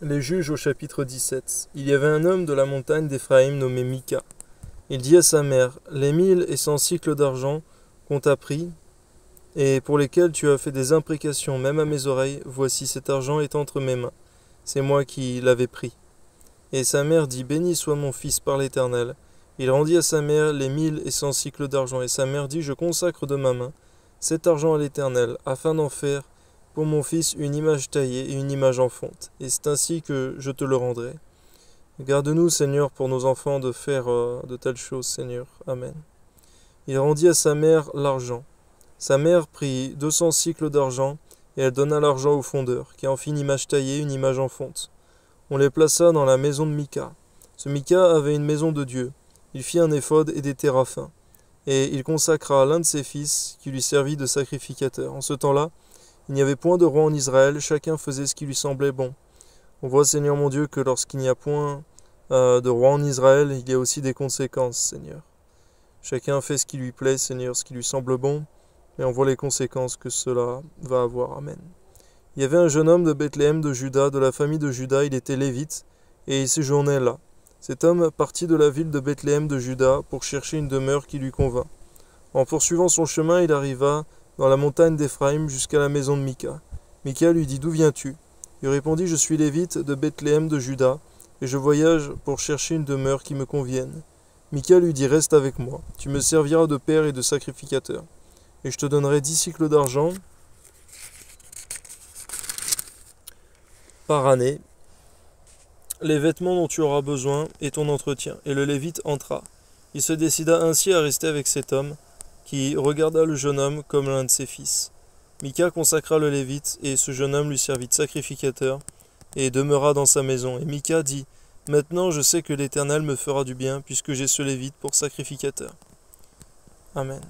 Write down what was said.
Les juges au chapitre 17. Il y avait un homme de la montagne d'Éphraïm nommé Mika. Il dit à sa mère, « Les 1 100 cycles d'argent qu'on t'a pris, et pour lesquels tu as fait des imprécations même à mes oreilles, voici cet argent est entre mes mains. C'est moi qui l'avais pris. » Et sa mère dit, « Béni soit mon fils par l'Éternel. » Il rendit à sa mère les 1 100 cycles d'argent, et sa mère dit, « Je consacre de ma main cet argent à l'Éternel, afin d'en faire pour mon fils une image taillée et une image en fonte, et c'est ainsi que je te le rendrai. Garde-nous, Seigneur, pour nos enfants de faire de telles choses, Seigneur. Amen. » Il rendit à sa mère l'argent. Sa mère prit 200 cycles d'argent, et elle donna l'argent au fondeur, qui en fit une image taillée, une image en fonte. On les plaça dans la maison de Mika. Ce Mika avait une maison de Dieu. Il fit un éphod et des téraphins. Et il consacra l'un de ses fils, qui lui servit de sacrificateur. En ce temps-là, il n'y avait point de roi en Israël, chacun faisait ce qui lui semblait bon. On voit, Seigneur mon Dieu, que lorsqu'il n'y a point de roi en Israël, il y a aussi des conséquences, Seigneur. Chacun fait ce qui lui plaît, Seigneur, ce qui lui semble bon, et on voit les conséquences que cela va avoir. Amen. Il y avait un jeune homme de Bethléem de Juda, de la famille de Juda, il était lévite, et il séjournait là. Cet homme partit de la ville de Bethléem de Juda pour chercher une demeure qui lui convint. En poursuivant son chemin, il arriva dans la montagne d'Éphraïm jusqu'à la maison de Mika. Mika lui dit, « D'où viens-tu » Il répondit, « Je suis lévite de Bethléem de Juda, et je voyage pour chercher une demeure qui me convienne. » Mika lui dit, « Reste avec moi, tu me serviras de père et de sacrificateur, et je te donnerai 10 cycles d'argent par année, les vêtements dont tu auras besoin et ton entretien. » Et le Lévite entra. Il se décida ainsi à rester avec cet homme, qui regarda le jeune homme comme l'un de ses fils. Mika consacra le Lévite, et ce jeune homme lui servit de sacrificateur, et demeura dans sa maison. Et Mika dit, « Maintenant je sais que l'Éternel me fera du bien, puisque j'ai ce Lévite pour sacrificateur. » Amen.